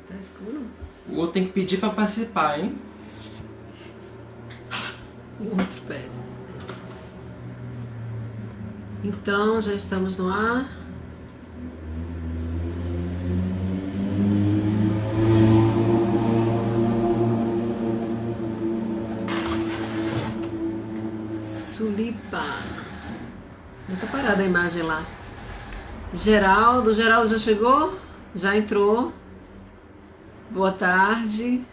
Tá escuro? O outro tem que pedir pra participar, hein? E o outro pé. Então, já estamos no ar. Sulipa. Não tá parada a imagem lá. Geraldo. Geraldo já chegou? Já entrou. Boa tarde.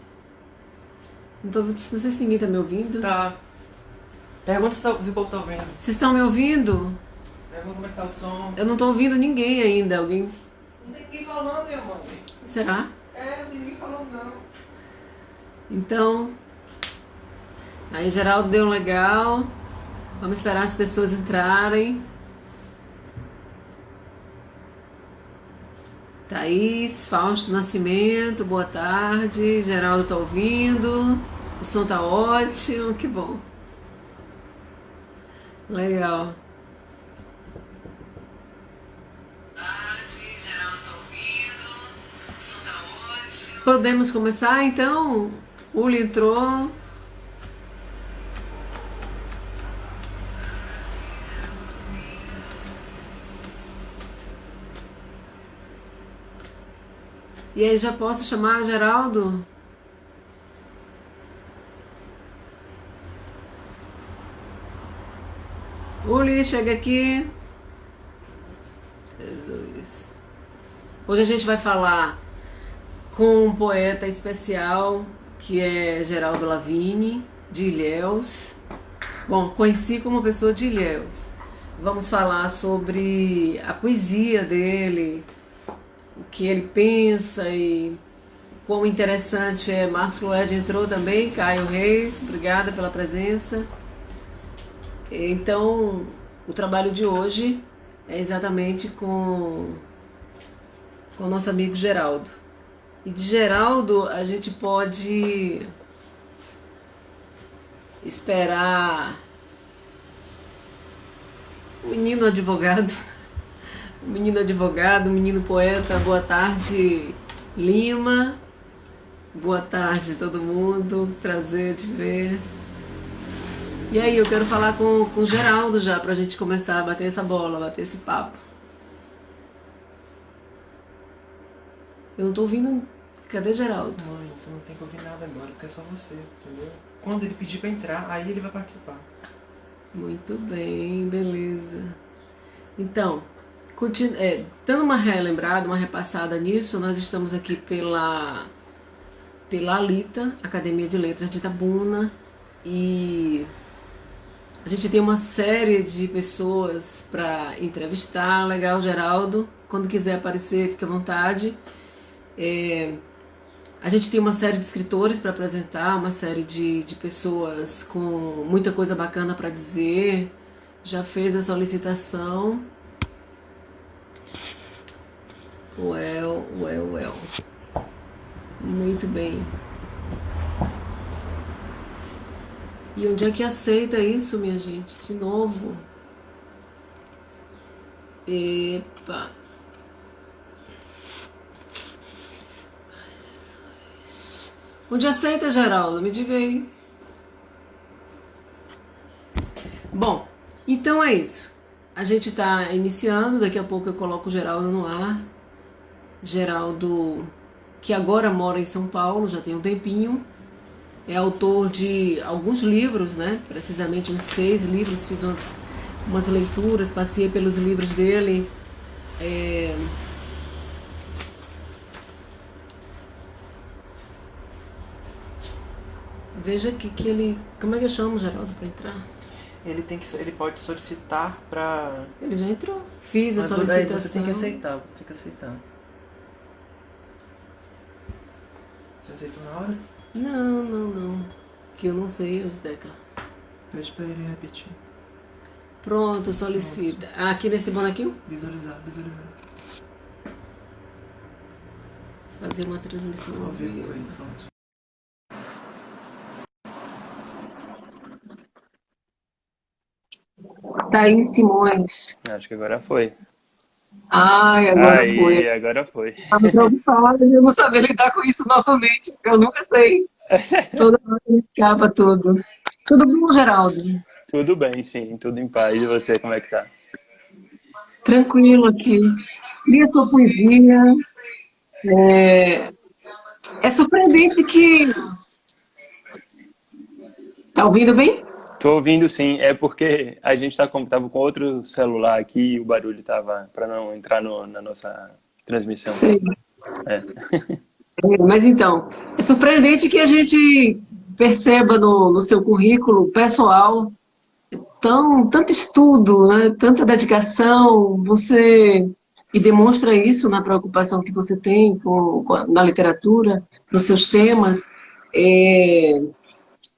Não sei se ninguém tá me ouvindo. Tá. Pergunta se o povo tá ouvindo. Vocês estão me ouvindo? Pergunta como é que tá o som. Eu não tô ouvindo ninguém ainda. Alguém. Não tem ninguém falando, minha mãe. Será? Não tem ninguém falando, não. Então. Aí, Geraldo deu um legal. Vamos esperar as pessoas entrarem. Thaís, Fausto Nascimento, boa tarde. Geraldo tá ouvindo. O som tá ótimo, que bom. Legal. Geraldo tá ouvindo. O som tá ótimo. Podemos começar então? Uli entrou. E aí, já posso chamar Geraldo? Uli, chega aqui. Jesus. Hoje a gente vai falar com um poeta especial que é Geraldo Lavigne, de Ilhéus. Bom, conheci como pessoa de Ilhéus. Vamos falar sobre a poesia dele, o que ele pensa e quão interessante é. Marcos Loed entrou também, Caio Reis, obrigada pela presença. Então, o trabalho de hoje é exatamente com o nosso amigo Geraldo. E de Geraldo a gente pode esperar o menino advogado, o menino advogado, o menino poeta. Boa tarde, Lima. Boa tarde, todo mundo. Prazer te ver. E aí, eu quero falar com o Geraldo já, pra gente começar a bater essa bola, bater esse papo. Eu não tô ouvindo. Cadê Geraldo? Mãe, você não tem que ouvir nada agora, porque é só você, entendeu? Quando ele pedir pra entrar, aí ele vai participar. Muito bem, beleza. Então, dando uma relembrada, uma repassada nisso, nós estamos aqui pela Alita, Academia de Letras de Itabuna, e a gente tem uma série de pessoas para entrevistar. Legal, Geraldo. Quando quiser aparecer, fique à vontade. A gente tem uma série de escritores para apresentar, uma série de pessoas com muita coisa bacana para dizer. Já fez a solicitação. Well. Muito bem. E onde é que aceita isso, minha gente? De novo. Epa. Onde aceita, Geraldo? Me diga aí. Bom, então é isso. A gente está iniciando, daqui a pouco eu coloco o Geraldo no ar. Geraldo, que agora mora em São Paulo, já tem um tempinho. É autor de alguns livros, né? Precisamente uns 6 livros. Fiz umas leituras, passei pelos livros dele. Veja aqui que ele... Como é que eu chamo, Geraldo, para entrar? Ele pode solicitar pra... Ele já entrou. Fiz a Mas solicitação. aí você tem que aceitar, você tem que aceitar. Você aceitou na hora? Não. Que eu não sei as teclas. Pede pra ele repetir. Pronto, solicita. Aqui nesse bonequinho? Visualizar. Fazer uma transmissão ao vivo. Pronto. Thaís Simões. Acho que agora foi. Ai, agora foi. Aí, agora foi. Estava preocupada de eu não saber lidar com isso novamente, porque eu nunca sei. Toda hora me escapa tudo. Tudo bom, Geraldo? Tudo bem, sim, tudo em paz. E você, como é que tá? Tranquilo aqui. Li a sua poesia. É surpreendente que. Tá ouvindo bem? Tô ouvindo sim, é porque a gente tava com outro celular aqui e o barulho tava para não entrar na nossa transmissão. Sei. É. Mas então, é surpreendente que a gente perceba no seu currículo pessoal tanto estudo, né, tanta dedicação, você e demonstra isso na preocupação que você tem na literatura, nos seus temas. É,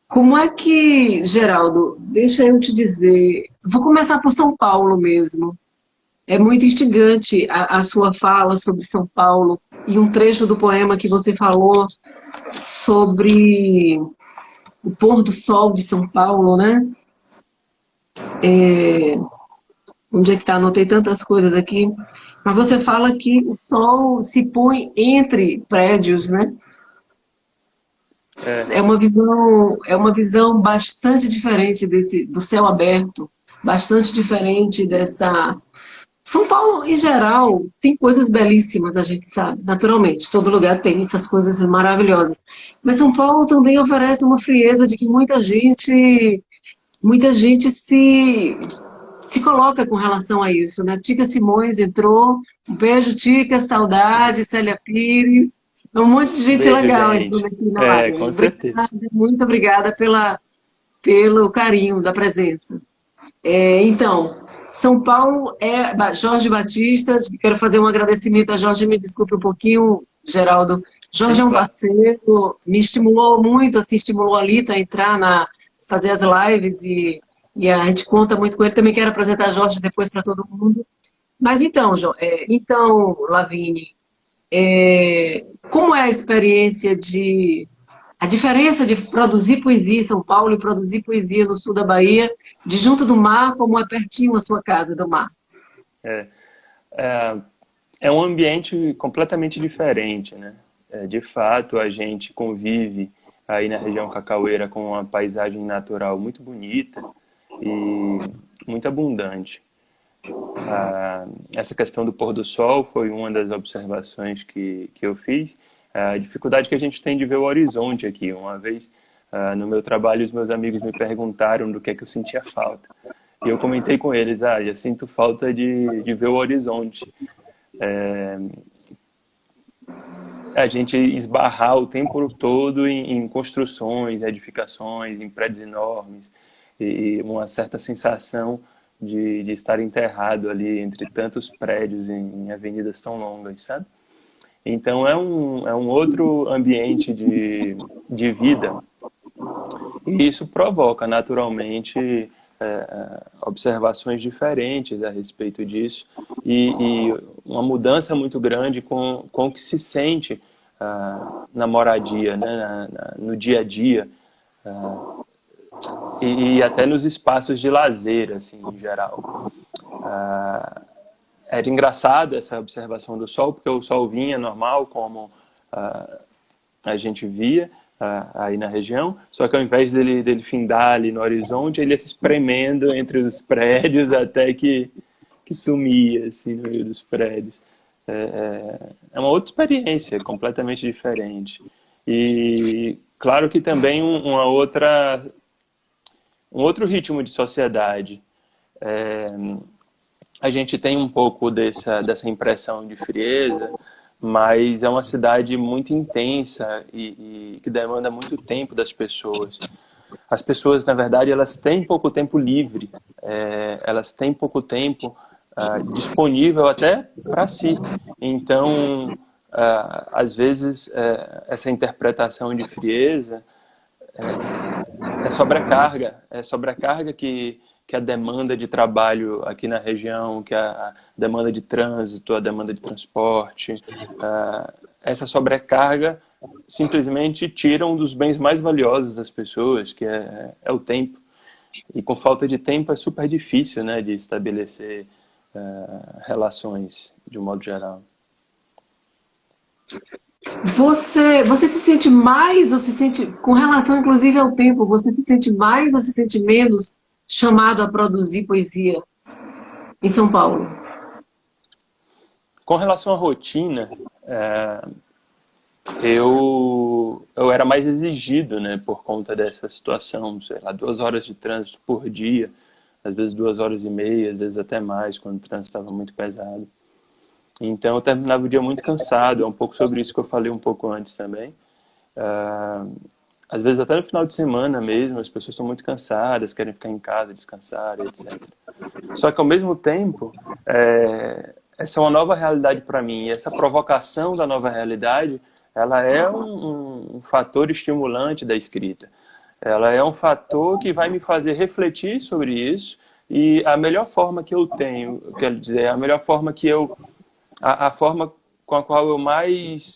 como é que, Geraldo, deixa eu te dizer, vou começar por São Paulo mesmo. É muito instigante a sua fala sobre São Paulo e um trecho do poema que você falou sobre o pôr do sol de São Paulo, né? Onde é que está? Anotei tantas coisas aqui. Mas você fala que o sol se põe entre prédios, né? É, É uma visão bastante diferente do céu aberto, bastante diferente dessa. São Paulo, em geral, tem coisas belíssimas, a gente sabe, naturalmente. Todo lugar tem essas coisas maravilhosas. Mas São Paulo também oferece uma frieza de que muita gente se coloca com relação a isso, né? Tica Simões entrou, um beijo, Tica, saudade, Célia Pires, um monte de gente beijo, legal entrando gente. aqui na É, live. com certeza. Obrigada, muito obrigada pelo carinho da presença. Então, São Paulo Jorge Batista, quero fazer um agradecimento a Jorge, me desculpe um pouquinho, Geraldo. Sim, Jorge é um claro. parceiro, me estimulou muito, assim, estimulou a Lita a entrar fazer as lives e a gente conta muito com ele. Também quero apresentar Jorge depois para todo mundo. Mas então, então, Lavínia, como é a experiência a diferença de produzir poesia em São Paulo e produzir poesia no sul da Bahia, de junto do mar, como é pertinho a sua casa do mar? É, é, é um ambiente completamente diferente, né? De fato, a gente convive aí na região cacaueira com uma paisagem natural muito bonita e muito abundante. Essa questão do pôr do sol foi uma das observações que eu fiz. A dificuldade que a gente tem de ver o horizonte aqui. Uma vez, no meu trabalho, os meus amigos me perguntaram do que é que eu sentia falta. E eu comentei com eles, eu sinto falta de ver o horizonte. A gente esbarrar o tempo todo em construções, edificações, em prédios enormes, e uma certa sensação de estar enterrado ali entre tantos prédios em avenidas tão longas, sabe? Então é um outro ambiente de vida e isso provoca naturalmente observações diferentes a respeito disso e uma mudança muito grande com o que se sente na moradia, né, no dia a dia e até nos espaços de lazer, assim, em geral. Era engraçado essa observação do sol, porque o sol vinha normal, como a gente via aí na região, só que ao invés dele findar ali no horizonte, ele ia se espremendo entre os prédios até que sumia assim, no meio dos prédios. É uma outra experiência, completamente diferente. E claro que também um outro ritmo de sociedade. A gente tem um pouco dessa impressão de frieza, mas é uma cidade muito intensa e que demanda muito tempo das pessoas. As pessoas, na verdade, elas têm pouco tempo livre, elas têm pouco tempo disponível até para si. Então, às vezes, essa interpretação de frieza é sobrecarga que a demanda de trabalho aqui na região, que a demanda de trânsito, a demanda de transporte, essa sobrecarga simplesmente tira um dos bens mais valiosos das pessoas, que é o tempo. E com falta de tempo é super difícil, né, de estabelecer relações, de um modo geral. Você se sente mais, ou se sente, com relação inclusive ao tempo, você se sente mais ou se sente menos chamado a produzir poesia em São Paulo? Com relação à rotina, eu era mais exigido, né, por conta dessa situação, sei lá, 2 horas de trânsito por dia, às vezes 2 horas e meia, às vezes até mais, quando o trânsito estava muito pesado. Então eu terminava o dia muito cansado, é um pouco sobre isso que eu falei um pouco antes também. Às vezes até no final de semana mesmo, as pessoas estão muito cansadas, querem ficar em casa, descansar, etc. Só que ao mesmo tempo, essa é uma nova realidade para mim, e essa provocação da nova realidade, ela é um fator estimulante da escrita. Ela é um fator que vai me fazer refletir sobre isso, e a melhor forma que eu tenho, quero dizer, a melhor forma que a forma com a qual eu mais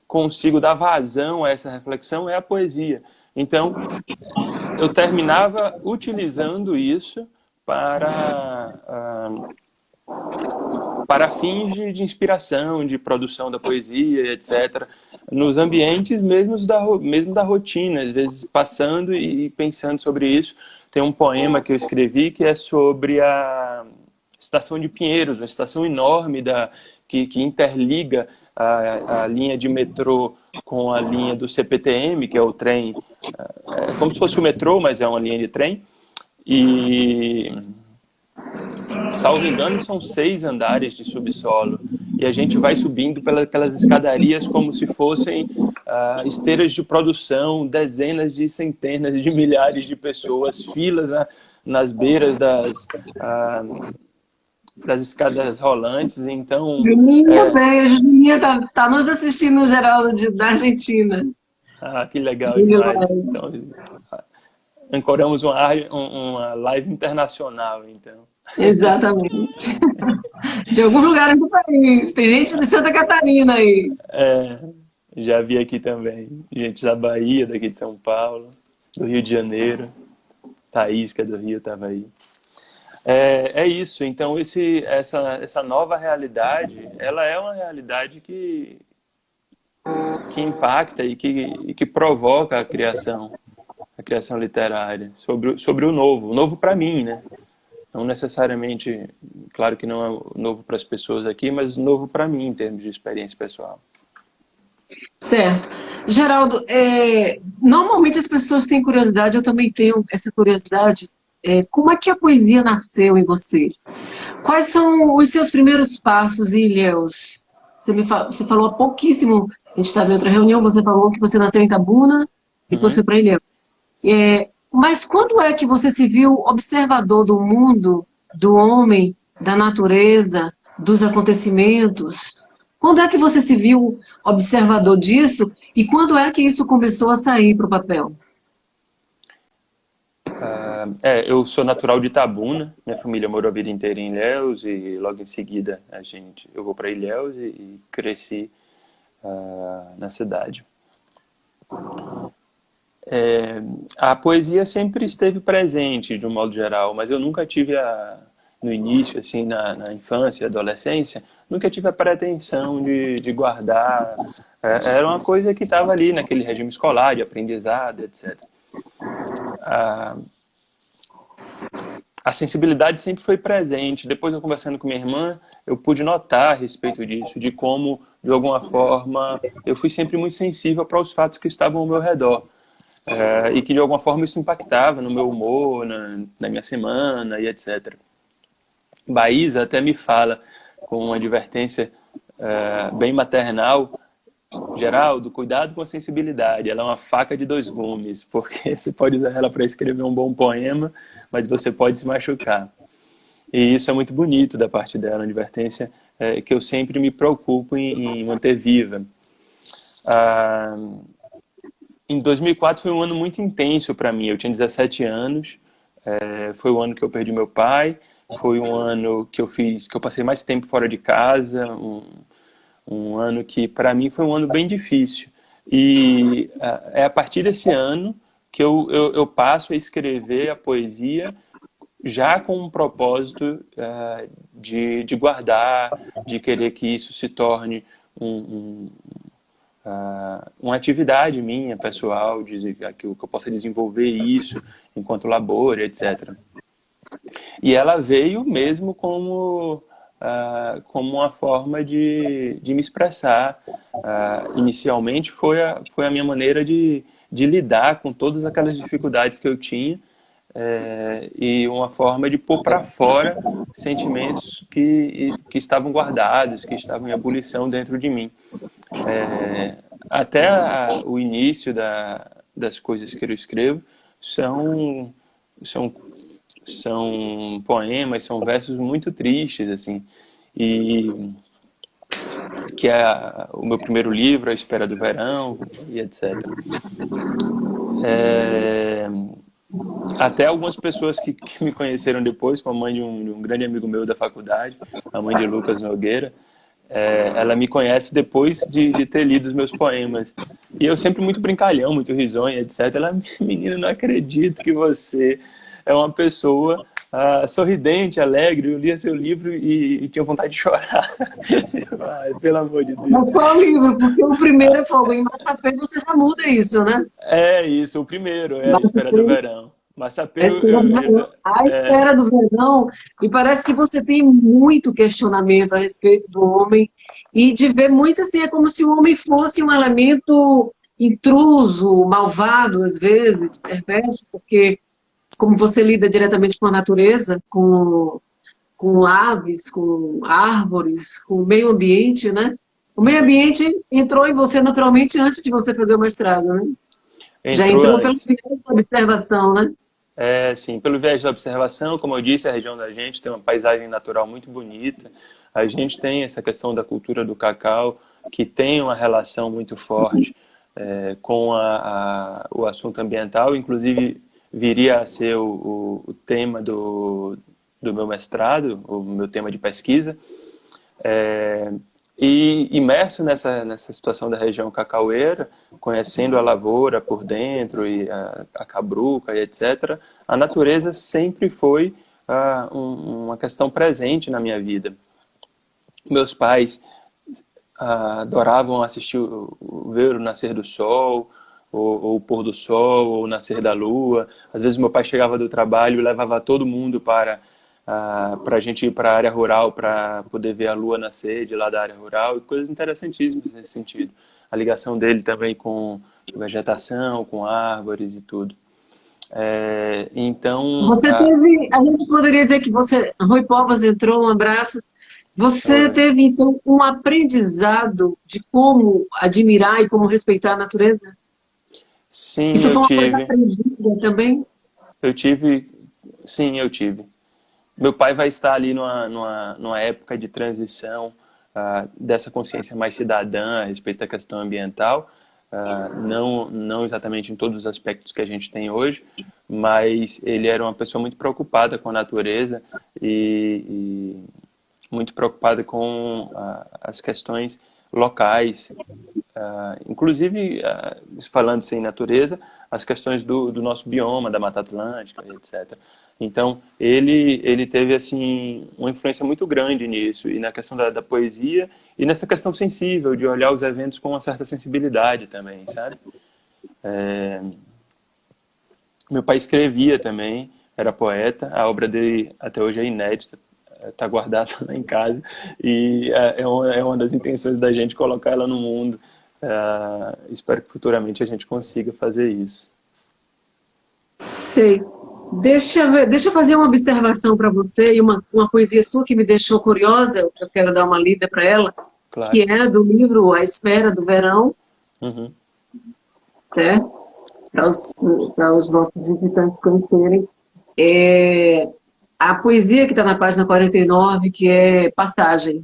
consigo dar vazão a essa reflexão é a poesia. Então, eu terminava utilizando isso para fins de inspiração, de produção da poesia, etc. Nos ambientes mesmo da rotina, às vezes passando e pensando sobre isso. Tem um poema que eu escrevi que é sobre a Estação de Pinheiros, uma estação enorme que interliga a linha de metrô com a linha do CPTM, que é o trem, como se fosse o metrô, mas é uma linha de trem. E, salvo engano, são 6 andares de subsolo. E a gente vai subindo pelas escadarias como se fossem esteiras de produção, dezenas de centenas de milhares de pessoas, filas nas beiras das escadas rolantes. Então, Juninha, beijo. Juninha tá nos assistindo, Geraldo, da Argentina. Que legal demais. Então, ancoramos uma live internacional, então. Exatamente. De algum lugar do país. Tem gente de Santa Catarina aí. Já vi aqui também. Gente da Bahia, daqui de São Paulo, do Rio de Janeiro. Thaís, que é do Rio, estava aí. É isso. Então, essa nova realidade, ela é uma realidade que impacta e que provoca a criação literária, sobre o novo para mim, né? Não necessariamente, claro que não é novo para as pessoas aqui, mas novo para mim em termos de experiência pessoal. Certo. Geraldo, normalmente as pessoas têm curiosidade, eu também tenho essa curiosidade. Como é que a poesia nasceu em você? Quais são os seus primeiros passos em Ilhéus? Você falou há pouquíssimo, a gente estava em outra reunião, você falou que você nasceu em Itabuna e depois foi para Ilhéus. Mas quando é que você se viu observador do mundo, do homem, da natureza, dos acontecimentos? Quando é que você se viu observador disso e quando é que isso começou a sair para o papel? Eu sou natural de Itabuna, minha família morou a vida inteira em Ilhéus e logo em seguida eu vou para Ilhéus e cresci na cidade. A poesia sempre esteve presente, de um modo geral, mas eu nunca tive no início, assim, na infância e adolescência, nunca tive a pretensão de guardar. Era uma coisa que estava ali naquele regime escolar, de aprendizado, etc. A sensibilidade sempre foi presente. Depois, eu conversando com minha irmã, eu pude notar a respeito disso, de como, de alguma forma, eu fui sempre muito sensível para os fatos que estavam ao meu redor. E que, de alguma forma, isso impactava no meu humor, na minha semana e etc. Baísa até me fala, com uma advertência bem maternal: Geraldo, cuidado com a sensibilidade, ela é uma faca de 2 gumes, porque você pode usar ela para escrever um bom poema, mas você pode se machucar. E isso é muito bonito da parte dela, uma advertência que eu sempre me preocupo em manter viva. Em 2004 foi um ano muito intenso para mim. Eu tinha 17 anos, foi o ano que eu perdi meu pai, foi um ano que eu passei mais tempo fora de casa, um ano que para mim foi um ano bem difícil. E é a partir desse ano que eu passo a escrever a poesia já com um propósito de guardar, de querer que isso se torne uma atividade minha, pessoal, que eu possa desenvolver isso enquanto labor, etc. E ela veio mesmo como uma forma de me expressar. Inicialmente foi a minha maneira de lidar com todas aquelas dificuldades que eu tinha, e uma forma de pôr para fora sentimentos que estavam guardados, que estavam em ebulição dentro de mim. Até o início das coisas que eu escrevo são poemas, são versos muito tristes, assim, e que é o meu primeiro livro, A Espera do Verão, e etc. Até algumas pessoas que me conheceram depois, como a mãe de um grande amigo meu da faculdade, a mãe de Lucas Nogueira, ela me conhece depois de ter lido os meus poemas. E eu sempre muito brincalhão, muito risonho, etc. Ela, menina, não acredito que você é uma pessoa sorridente, alegre. Eu lia seu livro e tinha vontade de chorar. Ai, pelo amor de Deus. Mas qual livro? Porque o primeiro é Fogo em Massapê, você já muda isso, né? É isso, o primeiro é A Espera do Verão. Massapê, A Espera do Verão, e parece que você tem muito questionamento a respeito do homem, e de ver muito assim, é como se o homem fosse um elemento intruso, malvado às vezes, perverso, porque como você lida diretamente com a natureza, com aves, com árvores, com o meio ambiente, né? O meio ambiente entrou em você naturalmente antes de você fazer o mestrado, né? Já entrou pelo viés da observação, né? Sim, pelo viés da observação, como eu disse, a região da gente tem uma paisagem natural muito bonita. A gente tem essa questão da cultura do cacau, que tem uma relação muito forte com o assunto ambiental, inclusive viria a ser o tema do meu mestrado, o meu tema de pesquisa. E imerso nessa situação da região cacaueira, conhecendo a lavoura por dentro, e a cabruca, e etc., a natureza sempre foi uma questão presente na minha vida. Meus pais adoravam assistir ver o nascer do sol, ou o pôr do sol, ou o nascer da lua. Às vezes meu pai chegava do trabalho e levava todo mundo para a gente ir para a área rural para poder ver a lua nascer de lá da área rural, e coisas interessantíssimas nesse sentido. A ligação dele também com vegetação, com árvores e tudo. Então... Você teve, a gente poderia dizer que você, Rui Povas entrou, um abraço, você teve então um aprendizado de como admirar e como respeitar a natureza? Sim, Isso eu foi uma tive. coisa aprendida também? Sim, eu tive. Meu pai vai estar ali numa época de transição dessa consciência mais cidadã a respeito da questão ambiental, não exatamente em todos os aspectos que a gente tem hoje, mas ele era uma pessoa muito preocupada com a natureza e muito preocupada com as questões locais, inclusive, falando-se em natureza, as questões do nosso bioma, da Mata Atlântica, etc. Então, ele teve assim uma influência muito grande nisso, e na questão da poesia, e nessa questão sensível, de olhar os eventos com uma certa sensibilidade também, sabe? Meu pai escrevia também, era poeta, a obra dele até hoje é inédita, está guardada lá em casa, e é uma das intenções da gente colocar ela no mundo. Espero que futuramente a gente consiga fazer isso. Sei. Deixa eu fazer uma observação para você, e uma poesia sua que me deixou curiosa, eu quero dar uma lida para ela, Claro. que é do livro A Espera do Verão, certo? Para os nossos visitantes conhecerem. A poesia que está na página 49, que é Passagem.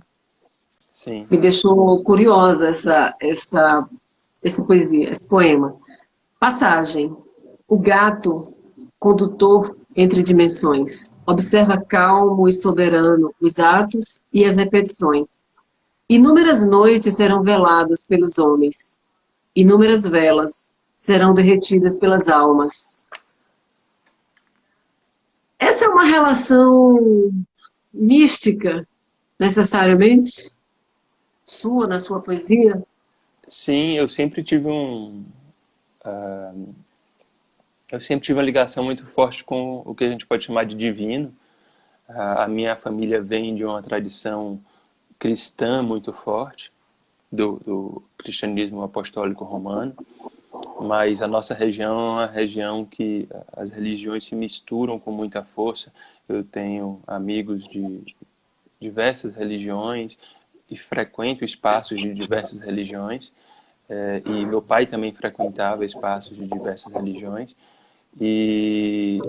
Sim. Me deixou curiosa essa poesia, esse poema. Passagem. O gato, condutor entre dimensões, observa calmo e soberano os atos e as repetições. Inúmeras noites serão veladas pelos homens. Inúmeras velas serão derretidas pelas almas. Essa é uma relação mística, necessariamente, sua, na sua poesia? Sim, eu sempre tive uma ligação muito forte com o que a gente pode chamar de divino. A minha família vem de uma tradição cristã muito forte, do cristianismo apostólico romano, mas a nossa região é uma região que as religiões se misturam com muita força. Eu tenho amigos de diversas religiões e frequento espaços de diversas religiões, e meu pai também frequentava espaços de diversas religiões, e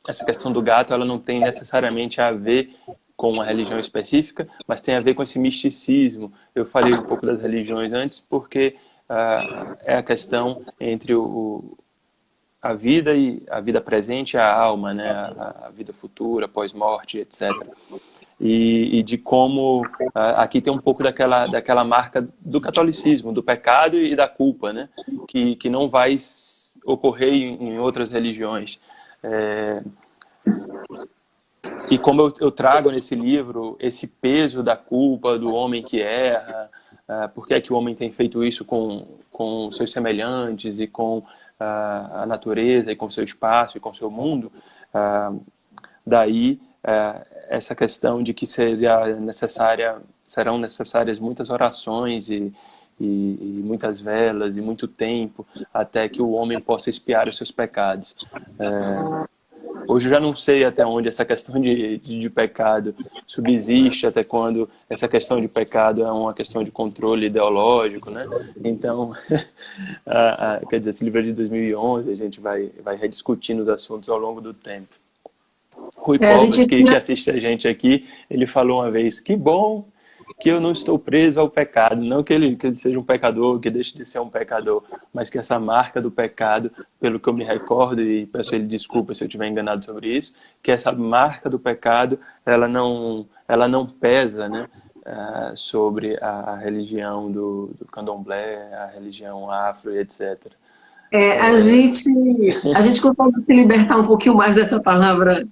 essa questão do gato, ela não tem necessariamente a ver com uma religião específica, mas tem a ver com esse misticismo. Eu falei um pouco das religiões antes porque é a questão entre a vida e a vida presente, a alma, né? A vida futura, pós-morte, etc. E de como aqui tem um pouco daquela marca do catolicismo, do pecado e da culpa, né? Que não vai ocorrer em outras religiões. E como eu trago nesse livro esse peso da culpa do homem que erra, por que é que o homem tem feito isso com seus semelhantes e com a natureza e com seu espaço e com seu mundo, daí essa questão de que serão necessárias muitas orações e muitas velas e muito tempo até que o homem possa expiar os seus pecados. Hoje eu já não sei até onde essa questão de pecado subsiste, até quando essa questão de pecado é uma questão de controle ideológico, né? Então, quer dizer, esse livro é de 2011, a gente vai rediscutindo os assuntos ao longo do tempo. Rui Povas, que assiste a gente aqui, ele falou uma vez, que bom que eu não estou preso ao pecado, não que ele seja um pecador, que deixe de ser um pecador, mas que essa marca do pecado, pelo que eu me recordo, e peço ele desculpa se eu estiver enganado sobre isso, que essa marca do pecado, ela não pesa, né, sobre a religião do candomblé, a religião afro, etc. A gente consegue se libertar um pouquinho mais dessa palavra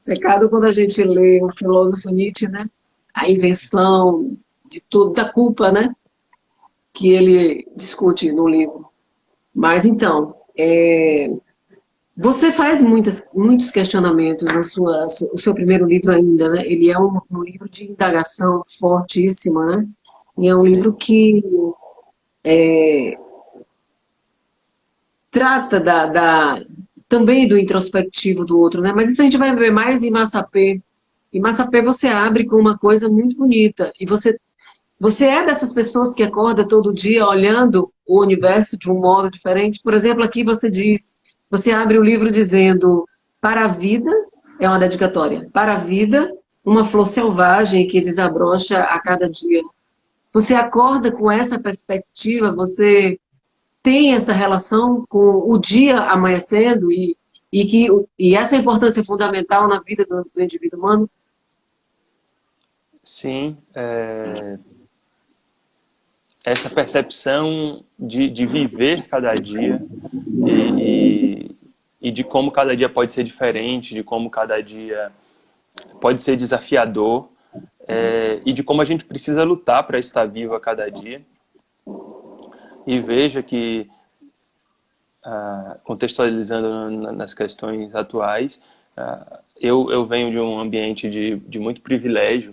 pecado quando a gente lê o filósofo Nietzsche, né? A invenção de tudo, da culpa, né? Que ele discute no livro. Mas então, você faz muitos questionamentos no seu primeiro livro ainda, né? Ele é um livro de indagação fortíssima, né? E é um livro que trata também do introspectivo do outro, né? Mas isso a gente vai ver mais em Massapê. Em Massapê você abre com uma coisa muito bonita. E você é dessas pessoas que acorda todo dia olhando o universo de um modo diferente? Por exemplo, aqui você abre o livro dizendo, para a vida, é uma dedicatória, para a vida, uma flor selvagem que desabrocha a cada dia. Você acorda com essa perspectiva, você tem essa relação com o dia amanhecendo e essa importância fundamental na vida do indivíduo humano? Sim, essa percepção de viver cada dia e de como cada dia pode ser diferente, de como cada dia pode ser desafiador, e de como a gente precisa lutar para estar vivo a cada dia. E veja que, contextualizando nas questões atuais, eu venho de um ambiente de muito privilégio,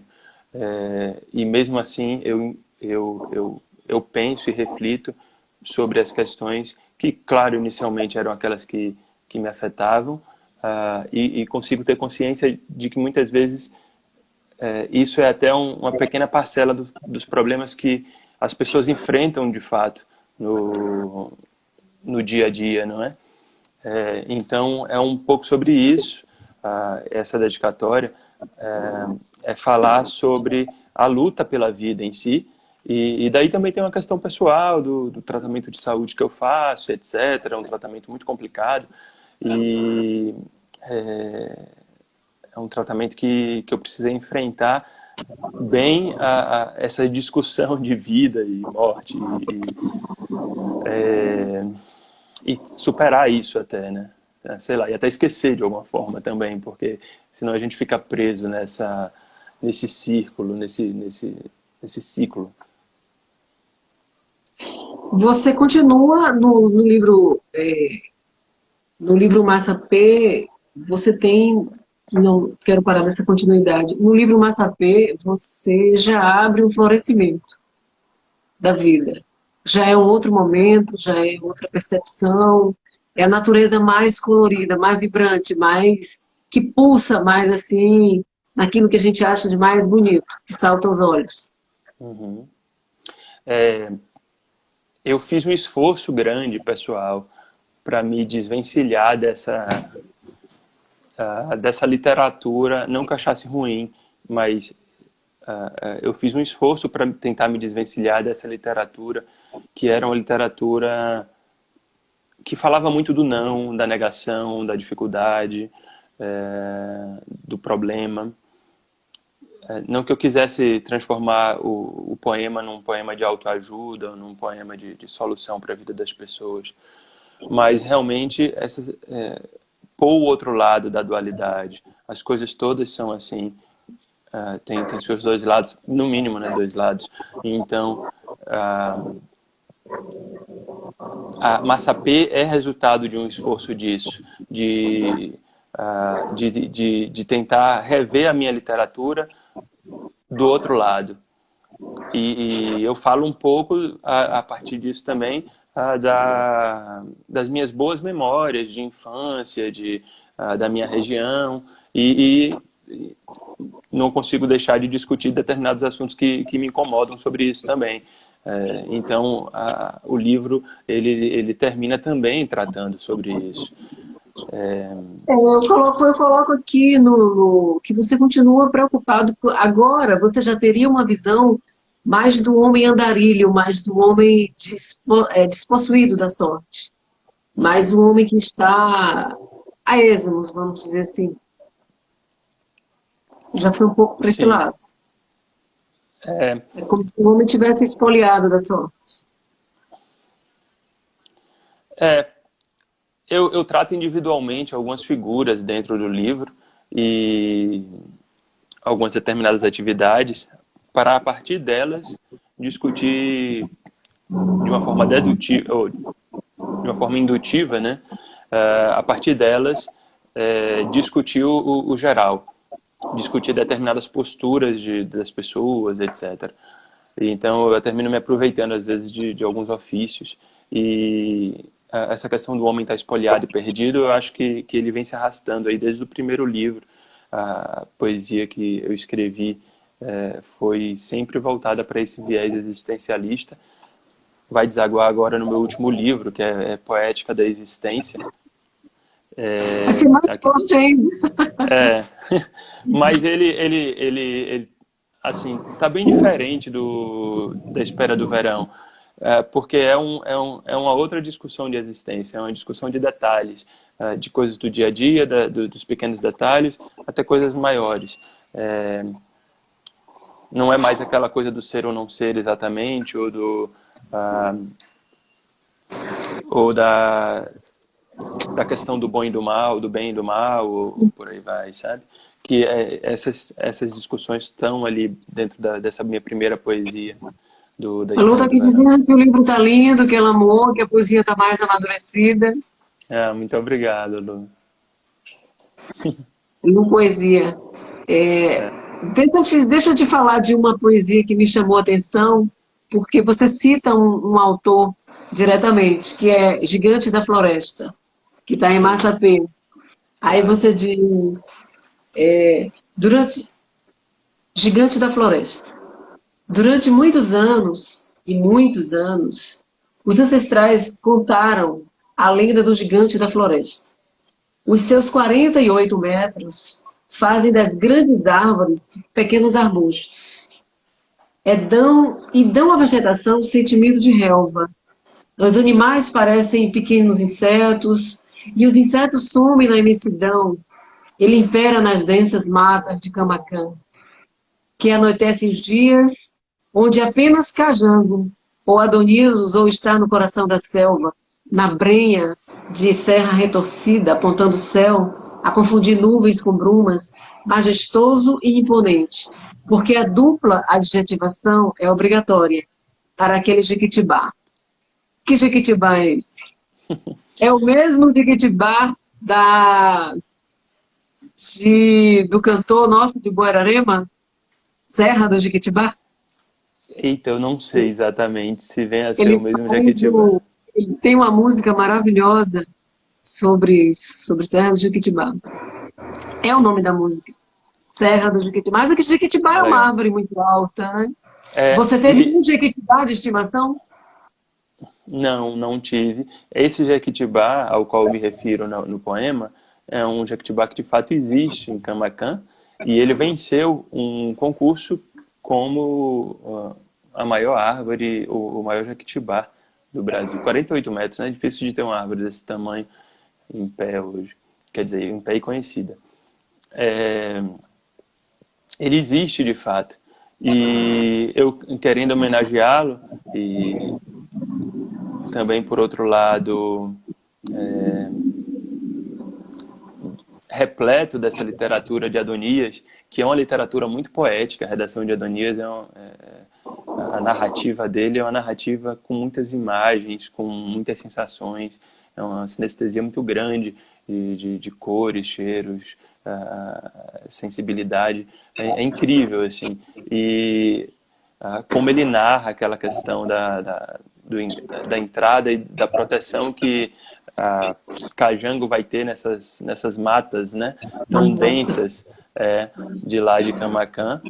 e mesmo assim eu penso e reflito sobre as questões que, claro, inicialmente eram aquelas que me afetavam, e consigo ter consciência de que muitas vezes isso é até uma pequena parcela dos problemas que as pessoas enfrentam de fato no dia a dia, não é? Então é um pouco sobre isso, essa dedicatória, é falar sobre a luta pela vida em si, e daí também tem uma questão pessoal do tratamento de saúde que eu faço, etc. É um tratamento muito complicado e é um tratamento que eu precisei enfrentar bem essa discussão de vida e morte e superar isso até, né? sei lá, e até esquecer de alguma forma também, porque senão a gente fica preso nesse círculo, nesse ciclo. Você continua no livro Massa P, você tem, não quero parar nessa continuidade, no livro Massa P você já abre um florescimento da vida. Já é um outro momento, já é outra percepção, é a natureza mais colorida, mais vibrante, mais que pulsa mais assim, naquilo que a gente acha de mais bonito, que salta aos olhos. Uhum. Eu fiz um esforço grande, pessoal, para me desvencilhar dessa literatura, não que eu achasse ruim, mas eu fiz um esforço para tentar me desvencilhar dessa literatura, que era uma literatura que falava muito do não, da negação, da dificuldade, do problema. Não que eu quisesse transformar o poema num poema de autoajuda, num poema de solução para a vida das pessoas, mas realmente pôr o outro lado da dualidade. As coisas todas são assim, tem seus dois lados, no mínimo, né, dois lados. Então, a Massa P é resultado de um esforço disso, de tentar rever a minha literatura do outro lado. E eu falo um pouco, a partir disso também, das minhas boas memórias de infância, da minha região, e não consigo deixar de discutir determinados assuntos que me incomodam sobre isso também. Então, o livro ele termina também tratando sobre isso. Eu coloco aqui que você continua preocupado. Agora você já teria uma visão mais do homem andarilho, mais do homem despossuído da sorte. Mais um homem que está a esmos, vamos dizer assim. Você já foi um pouco para esse Sim. lado. É como se o homem tivesse espoliado da sorte. Eu trato individualmente algumas figuras dentro do livro e algumas determinadas atividades para, a partir delas, discutir de uma forma dedutiva, ou de uma forma indutiva, né? A partir delas, discutir o geral, discutir determinadas posturas das pessoas, etc. Então, eu termino me aproveitando, às vezes, de alguns ofícios. E essa questão do homem estar espoliado e perdido, eu acho que ele vem se arrastando aí desde o primeiro livro. A poesia que eu escrevi foi sempre voltada para esse viés existencialista. Vai desaguar agora no meu último livro, que é Poética da Existência. Vai ser mais forte ainda. Mas ele assim, tá bem diferente da Espera do Verão, porque é uma outra discussão de existência, é uma discussão de detalhes, de coisas do dia a dia, dos pequenos detalhes, até coisas maiores. Não é mais aquela coisa do ser ou não ser exatamente, ou da questão do bom e do mal, do bem e do mal, ou por aí vai, sabe? Que essas discussões estão ali dentro dessa minha primeira poesia. Da A Lu está aqui dizendo que o livro está lindo, que ela amou, que a poesia está mais amadurecida. Muito obrigado, Lu. Lu Poesia. Deixa eu te falar de uma poesia que me chamou a atenção, porque você cita um autor diretamente, que é Gigante da Floresta, que está em Massa P. Aí você diz, Gigante da Floresta. Durante muitos anos, os ancestrais contaram a lenda do Gigante da Floresta. Os seus 48 metros fazem das grandes árvores pequenos arbustos. Dão à vegetação o sentimento de relva. Os animais parecem pequenos insetos, e os insetos somem na imensidão. Ele impera nas densas matas de Camacan, que anoitecem os dias, onde apenas Cajango, ou Adonissos, ou está no coração da selva, na brenha, de serra retorcida, apontando o céu, a confundir nuvens com brumas, majestoso e imponente, porque a dupla adjetivação é obrigatória para aquele Jequitibá. Que Jequitibá é esse? É o mesmo Jequitibá do cantor nosso de Guararema, Serra do Jequitibá? Eita, eu não sei exatamente se vem a ser Ele o mesmo faz Jequitibá. ele tem uma música maravilhosa sobre Serra do Jequitibá. É o nome da música. Serra do Jequitibá. Mas o que Jequitibá Ah, é uma legal. árvore muito alta, né? É, Você teve um Jequitibá de estimação? não, não tive. Esse Jequitibá ao qual eu me refiro no poema é um Jequitibá que de fato existe em Camaquã e ele venceu um concurso como a maior árvore, o maior Jequitibá do Brasil. 48 metros, né? É difícil de ter uma árvore desse tamanho em pé hoje. Quer dizer, em pé e conhecida. Ele existe de fato. E eu querendo homenageá-lo e também, por outro lado, repleto dessa literatura de Adonias, que é uma literatura muito poética. A redação de Adonias a narrativa dele é uma narrativa com muitas imagens, com muitas sensações, é uma sinestesia muito grande de cores, cheiros, sensibilidade. É incrível, assim. E como ele narra aquela questão da entrada e da proteção que Cajango vai ter nessas matas, né, tão densas de lá de Camaquã.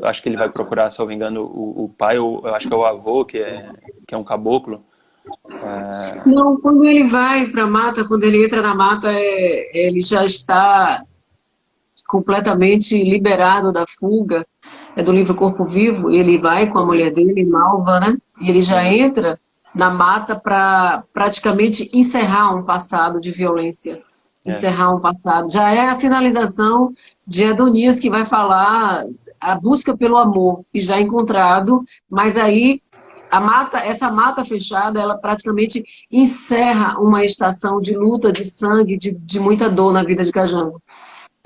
Acho que ele vai procurar, se eu não me engano, o pai, ou eu acho que é o avô, que é um caboclo. Não, quando ele vai para a mata, quando ele entra na mata, ele já está completamente liberado da fuga. É do livro Corpo Vivo. Ele vai com a mulher dele, Malva, né? E ele já entra na mata para praticamente encerrar um passado de violência. Encerrar um passado. Já é a sinalização de Adonias que vai falar a busca pelo amor, que já é encontrado, mas aí essa mata fechada, ela praticamente encerra uma estação de luta, de sangue, de muita dor na vida de Cajango.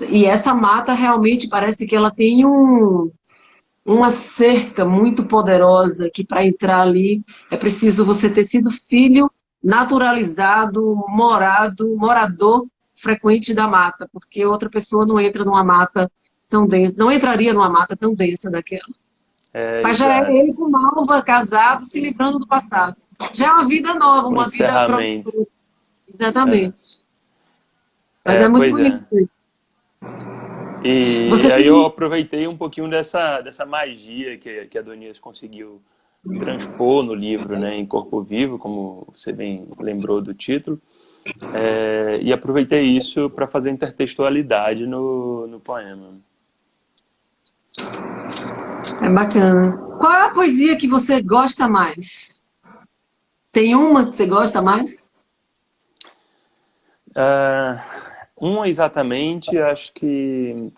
E essa mata realmente parece que ela tem uma cerca muito poderosa, que para entrar ali é preciso você ter sido filho naturalizado, morador frequente da mata, porque outra pessoa não entra numa mata tão densa, não entraria numa mata tão densa daquela. Mas já é ele com Malva, casado, se livrando do passado. Já é uma vida nova, uma vida promissora. Exatamente. Mas é muito bonito. E aí eu aproveitei um pouquinho dessa magia que Adonias conseguiu transpor no livro, né, em Corpo Vivo, como você bem lembrou do título, e aproveitei isso para fazer intertextualidade no poema. É bacana. Qual é a poesia que você gosta mais? Tem uma que você gosta mais? Uma exatamente, acho que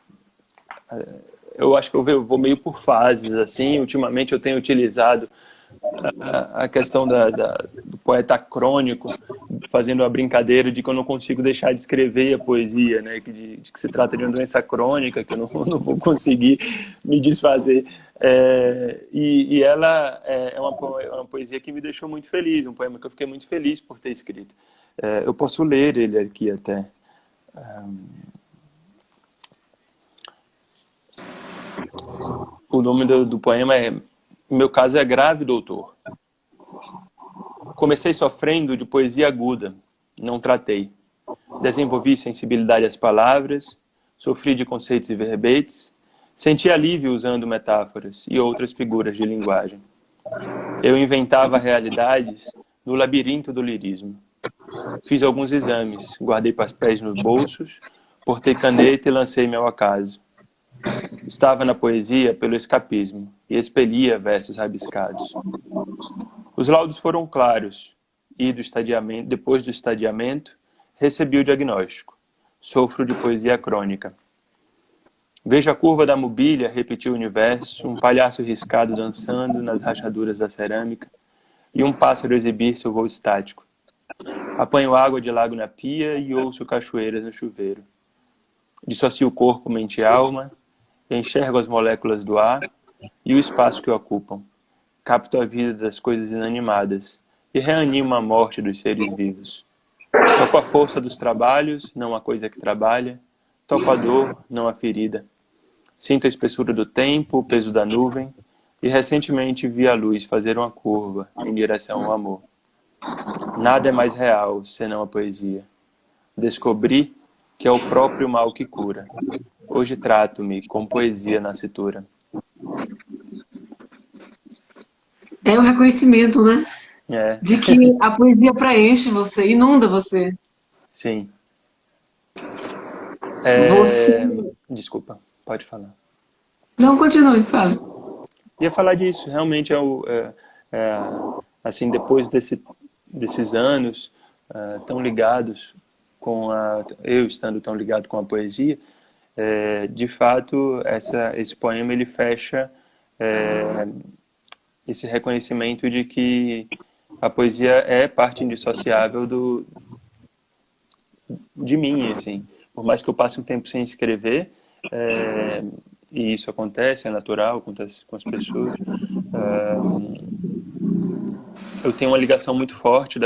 eu vou meio por fases, assim. Ultimamente eu tenho utilizado a questão do poeta crônico, fazendo a brincadeira de que eu não consigo deixar de escrever a poesia, né? De que se trata de uma doença crônica, que eu não vou conseguir me desfazer. E ela é uma poesia que me deixou muito feliz, um poema que eu fiquei muito feliz por ter escrito. Eu posso ler ele aqui até. O nome do poema no meu caso é Grave Doutor. Comecei sofrendo de poesia aguda, não tratei. Desenvolvi sensibilidade às palavras, sofri de conceitos e verbetes, senti alívio usando metáforas e outras figuras de linguagem. Eu inventava realidades no labirinto do lirismo. Fiz alguns exames, guardei papéis nos bolsos, portei caneta e lancei-me ao acaso. Estava na poesia pelo escapismo e expelia versos rabiscados. Os laudos foram claros e depois do estadiamento, recebi o diagnóstico. Sofro de poesia crônica. Vejo a curva da mobília repetir o universo, um palhaço riscado dançando nas rachaduras da cerâmica e um pássaro exibir seu voo estático. Apanho água de lago na pia e ouço cachoeiras no chuveiro. Dissocio corpo, mente e alma, enxergo as moléculas do ar e o espaço que o ocupam. Capto a vida das coisas inanimadas e reanimo a morte dos seres vivos. Toco a força dos trabalhos, não a coisa que trabalha. Toco a dor, não a ferida. Sinto a espessura do tempo, o peso da nuvem. E recentemente vi a luz fazer uma curva em direção ao amor. Nada é mais real senão a poesia. Descobri que é o próprio mal que cura. Hoje trato-me com poesia na cintura. É o reconhecimento, né? É, De que a poesia preenche você, inunda você. sim. Você. Desculpa, pode falar. Não, continue, fale. Ia falar disso, realmente assim, depois desses anos tão ligados eu estando tão ligado com a poesia, de fato esse poema ele fecha esse reconhecimento de que a poesia é parte indissociável de mim, assim. Por mais que eu passe um tempo sem escrever, e isso acontece, é natural, acontece com as pessoas, eu tenho uma ligação muito forte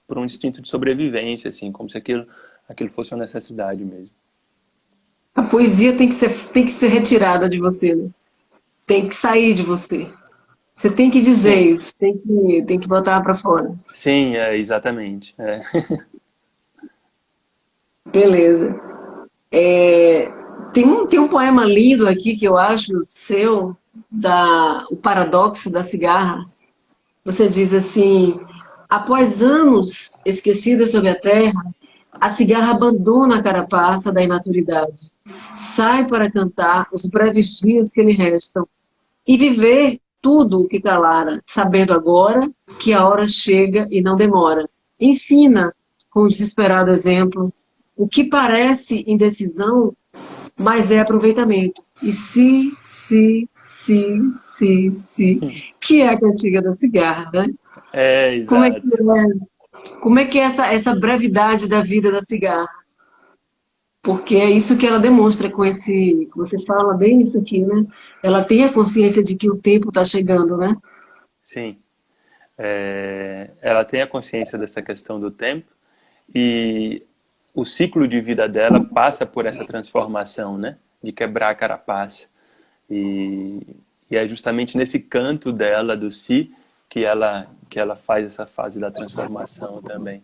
por um instinto de sobrevivência, assim, como se aquilo fosse uma necessidade mesmo. A poesia tem que ser retirada de você, né? Tem que sair de você. Você tem que dizer Sim, isso, tem que botar para fora. sim, exatamente. Beleza. Tem um poema lindo aqui que eu acho seu, O Paradoxo da Cigarra. Você diz assim: após anos esquecida sobre a terra, a cigarra abandona a carapaça da imaturidade. Sai para cantar os breves dias que lhe restam e viver tudo o que calara, sabendo agora que a hora chega e não demora. Ensina, com o desesperado exemplo, o que parece indecisão, mas é aproveitamento. E se, que é a cantiga da cigarra, né? Como é que Exato. como é que é essa brevidade da vida da cigarra? Porque é isso que ela demonstra com esse. Você fala bem isso aqui, né? Ela tem a consciência de que o tempo está chegando, né? Sim. Ela tem a consciência dessa questão do tempo e o ciclo de vida dela passa por essa transformação, né? De quebrar a carapaça. E é justamente nesse canto dela, do si, que ela faz essa fase da transformação também.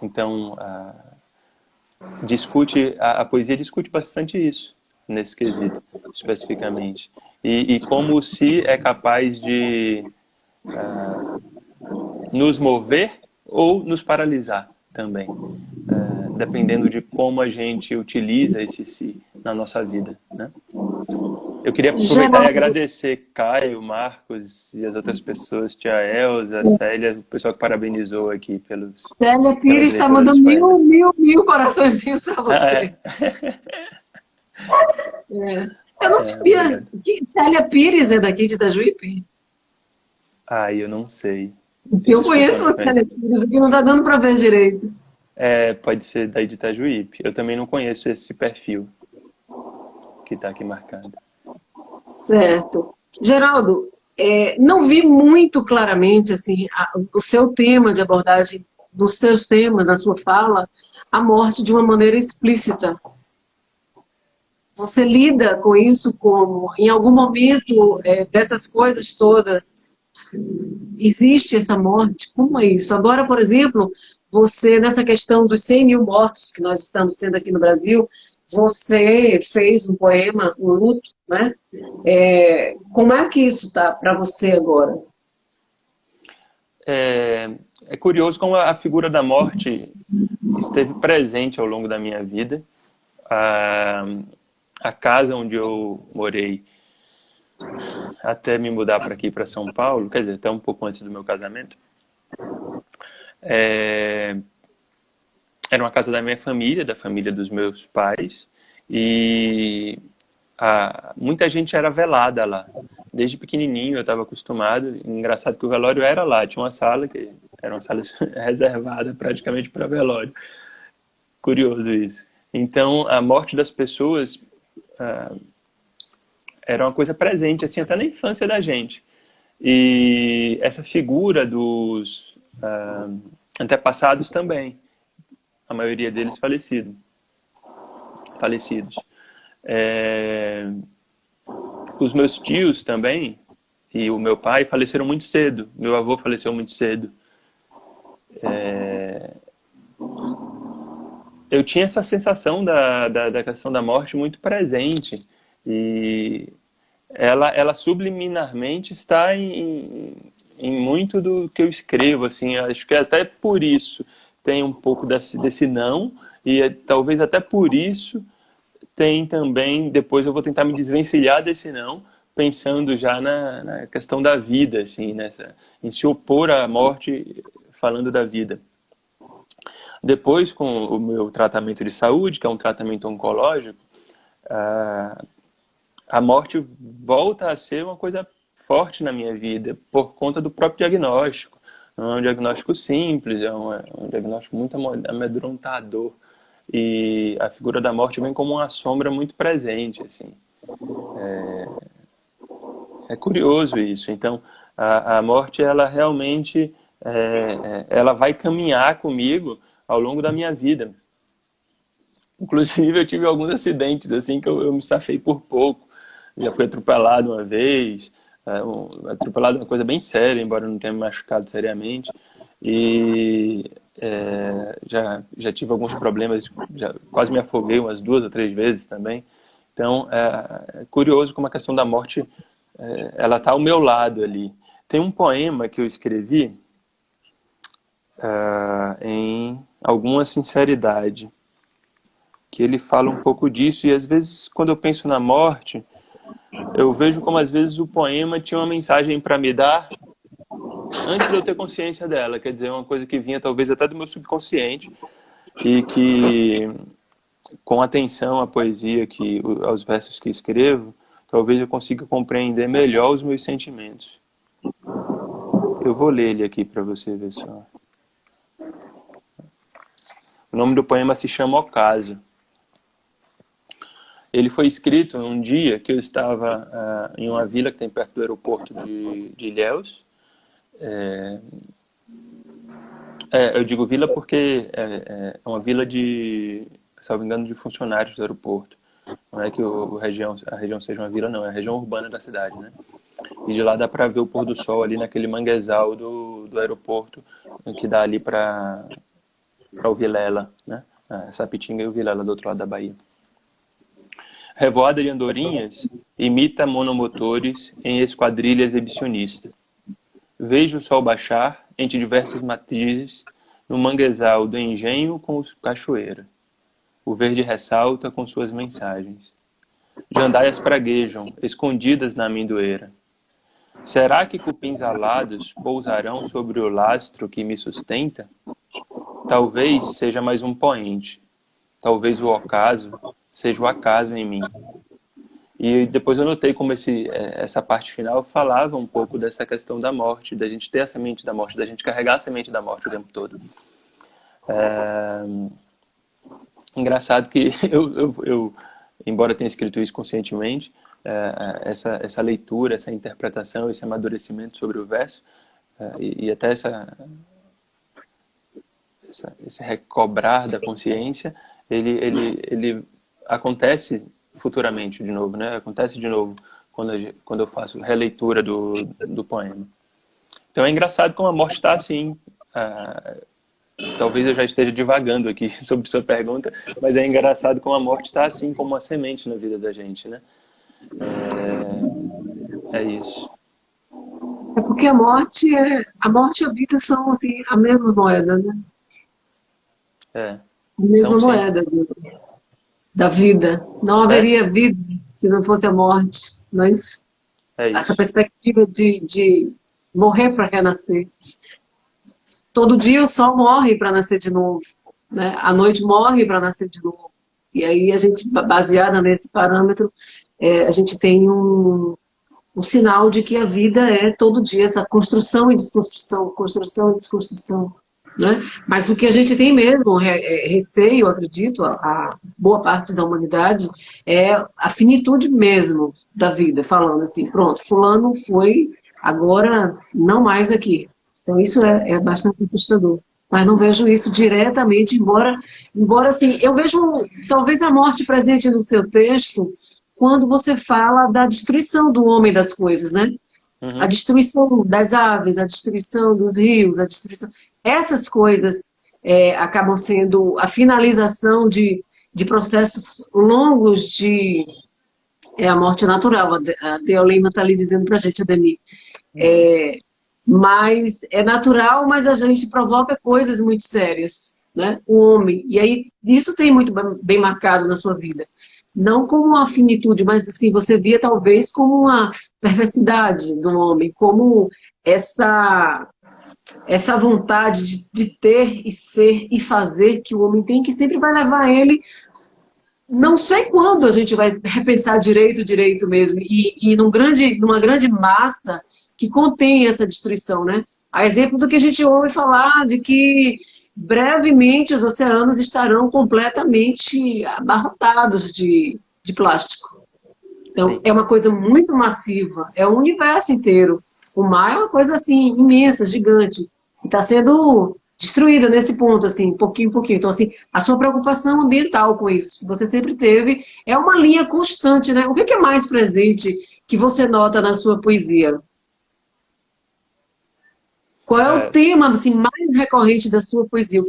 Então, a poesia discute bastante isso, nesse quesito, especificamente. E como o si é capaz de nos mover ou nos paralisar também, dependendo de como a gente utiliza esse si na nossa vida, né? Eu queria aproveitar e Geraldo, agradecer Caio, Marcos e as outras pessoas, tia Elza, Célia, o pessoal que parabenizou aqui Célia pelas Pires está leituras dos mandando poemas. mil coraçõezinhos para você. É. Eu não sabia Obrigado. que Célia Pires é daqui de Itajuípe. Eu não sei. Eu Desculpa, eu conheço não a Célia conheço. Pires, aqui não está dando para ver direito. Pode ser daí de Itajuípe. Eu também não conheço esse perfil que está aqui marcado. Certo. Geraldo, não vi muito claramente assim, o seu tema de abordagem, dos seus temas, na sua fala, a morte de uma maneira explícita. Você lida com isso como, em algum momento dessas coisas todas, existe essa morte? Como é isso? Agora, por exemplo, você, nessa questão dos 100 mil mortos que nós estamos tendo aqui no Brasil, você fez um poema, um luto, né? Como é que isso está para você agora? É curioso como a figura da morte esteve presente ao longo da minha vida. A casa onde eu morei até me mudar para aqui, para São Paulo, quer dizer, até um pouco antes do meu casamento, era uma casa da minha família, da família dos meus pais, e muita gente era velada lá. Desde pequenininho eu estava acostumado. Engraçado que o velório era lá. Tinha uma sala que era uma sala reservada praticamente para velório. Curioso isso. Então, a morte das pessoas era uma coisa presente, assim, até na infância da gente. E essa figura dos antepassados também. A maioria deles falecidos. Os meus tios também, e o meu pai, faleceram muito cedo. Meu avô faleceu muito cedo. Eu tinha essa sensação da questão da morte muito presente. E ela subliminarmente está em muito do que eu escrevo. Assim, acho que até por isso tem um pouco desse não, e talvez até por isso tem também, depois eu vou tentar me desvencilhar desse não, pensando já na questão da vida, assim, em se opor à morte, falando da vida. Depois, com o meu tratamento de saúde, que é um tratamento oncológico, a morte volta a ser uma coisa forte na minha vida, por conta do próprio diagnóstico. Não é um diagnóstico simples, é um diagnóstico muito amedrontador. E a figura da morte vem como uma sombra muito presente, assim. É curioso isso. Então, a morte, ela realmente ela vai caminhar comigo ao longo da minha vida. Inclusive, eu tive alguns acidentes assim que eu me safei por pouco. Já fui atropelado uma vez. Atropelado é uma coisa bem séria, embora eu não tenha me machucado seriamente. E já tive alguns problemas, já quase me afoguei umas 2 ou 3 vezes também. Então, é curioso como a questão da morte, ela está ao meu lado ali. Tem um poema que eu escrevi em alguma sinceridade, que ele fala um pouco disso, e às vezes, quando eu penso na morte, eu vejo como às vezes o poema tinha uma mensagem para me dar antes de eu ter consciência dela, quer dizer, uma coisa que vinha talvez até do meu subconsciente, e que, com atenção à poesia, aos versos que escrevo, talvez eu consiga compreender melhor os meus sentimentos. Eu vou ler ele aqui para você ver só. O nome do poema se chama Ocaso. Ele foi escrito num dia que eu estava em uma vila que tem perto do aeroporto de Ilhéus. Eu digo vila porque é uma vila de, se não me engano, de funcionários do aeroporto. Não é que a região seja uma vila, não. É a região urbana da cidade, né? E de lá dá para ver o pôr do sol ali naquele manguezal do aeroporto, que dá ali para o Vilela, né? Sapitinga e o Vilela do outro lado da Bahia. Revoada de andorinhas imita monomotores em esquadrilha exibicionista. Vejo o sol baixar entre diversos matizes no manguezal do engenho com cachoeira. O verde ressalta com suas mensagens. Jandaias praguejam, escondidas na amendoeira. Será que cupins alados pousarão sobre o lastro que me sustenta? Talvez seja mais um poente. Talvez o ocaso seja o acaso em mim. E depois eu notei como essa parte final falava um pouco dessa questão da morte, da gente ter a semente da morte, da gente carregar a semente da morte o tempo todo. Engraçado que eu embora tenha escrito isso conscientemente, essa leitura, essa interpretação, esse amadurecimento sobre o verso, e até esse recobrar da consciência, ele acontece futuramente de novo, né? Acontece de novo quando eu faço releitura do poema. Então é engraçado como a morte está assim. Talvez eu já esteja divagando aqui sobre sua pergunta, mas é engraçado como a morte está assim como uma semente na vida da gente, né? É isso. É porque a morte e a vida são assim a mesma moeda, né? A mesma moeda da vida. Não haveria vida se não fosse a morte, mas essa perspectiva de morrer para renascer. Todo dia o sol morre para nascer de novo, né? A noite morre para nascer de novo. E aí a gente, baseada nesse parâmetro, a gente tem um sinal de que a vida é todo dia essa construção e construção e desconstrução, né? Mas o que a gente tem mesmo, receio, acredito, a boa parte da humanidade, é a finitude mesmo da vida, falando assim, pronto, fulano foi, agora não mais aqui. Então isso é bastante assustador. Mas não vejo isso diretamente, embora assim, eu vejo talvez a morte presente no seu texto, quando você fala da destruição do homem das coisas, né? A Uhum. destruição das aves, a destruição dos rios, a destruição... Essas coisas acabam sendo a finalização de processos longos de a morte natural. A Teolima está ali dizendo para a gente, Ademir. Mas é natural, mas a gente provoca coisas muito sérias, né? O homem. E aí, isso tem muito bem marcado na sua vida. Não como uma finitude, mas assim, você via talvez como uma perversidade do homem, como essa vontade de ter e ser e fazer que o homem tem, que sempre vai levar ele, não sei quando a gente vai repensar direito mesmo, e numa grande massa que contém essa destruição, né? A exemplo do que a gente ouve falar de que brevemente os oceanos estarão completamente abarrotados de plástico. Então, Sim. é uma coisa muito massiva, é o universo inteiro. O mar é uma coisa, assim, imensa, gigante, e está sendo destruída nesse ponto, assim, pouquinho em pouquinho. Então, assim, a sua preocupação ambiental com isso, você sempre teve, é uma linha constante, né? O que é mais presente que você nota na sua poesia? Qual é o É, tema, assim, mais recorrente da sua poesia? O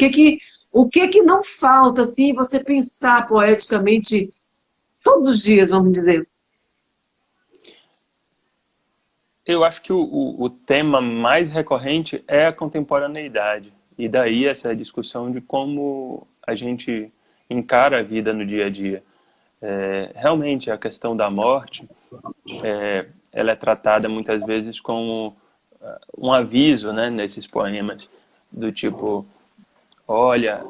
que que não falta, assim, você pensar poeticamente todos os dias, vamos dizer? eu acho que o tema mais recorrente é a contemporaneidade. E daí essa discussão de como a gente encara a vida no dia a dia. Realmente, a questão da morte, ela é tratada muitas vezes como um aviso, né, nesses poemas, do tipo, olha,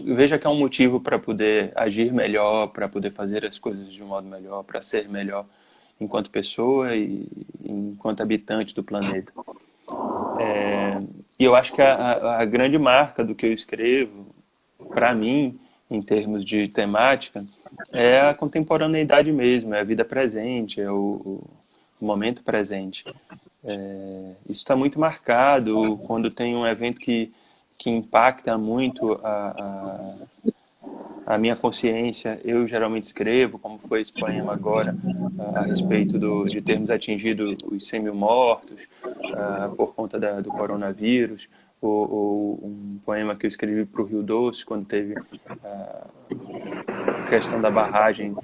veja que é um motivo para poder agir melhor, para poder fazer as coisas de um modo melhor, para ser melhor enquanto pessoa e enquanto habitante do planeta. E eu acho que a grande marca do que eu escrevo, para mim, em termos de temática, é a contemporaneidade mesmo, é a vida presente, é o momento presente. Isso está muito marcado quando tem um evento que impacta muito a minha consciência. Eu geralmente escrevo, como foi esse poema agora, a respeito de termos atingido os 100 mil mortos por conta do coronavírus, ou um poema que eu escrevi para o Rio Doce, quando teve a questão da barragem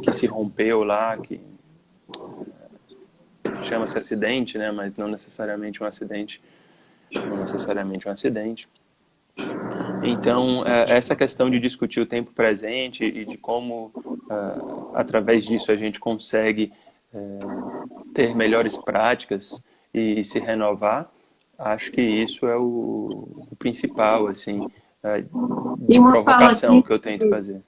que se rompeu lá, que chama-se acidente, né, mas não necessariamente um acidente. Então, essa questão de discutir o tempo presente e de como, através disso, a gente consegue ter melhores práticas e se renovar, acho que isso é o principal, assim, Tem de uma fala provocação aqui, que eu tento fazer.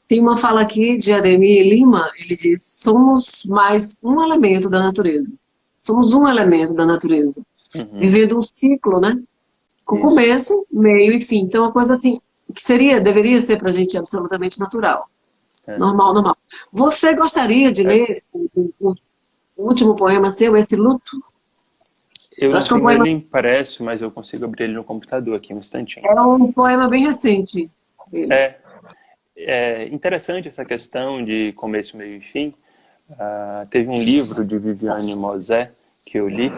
tem uma fala aqui de Ademir Lima, ele diz, somos mais um elemento da natureza. Somos um elemento da natureza. Uhum, Vivendo um ciclo, né? Com isso. começo, meio e fim. Então, é uma coisa assim, que deveria ser para a gente absolutamente natural. É. Normal. Você gostaria de É. ler o último poema seu, esse Luto? Eu Eu não acho que é um tenho poema, ele impresso, mas eu consigo abrir ele no computador aqui, um instantinho. é um poema bem recente dele. É interessante essa questão de começo, meio e fim. Teve um livro de Viviane Mosé que eu li,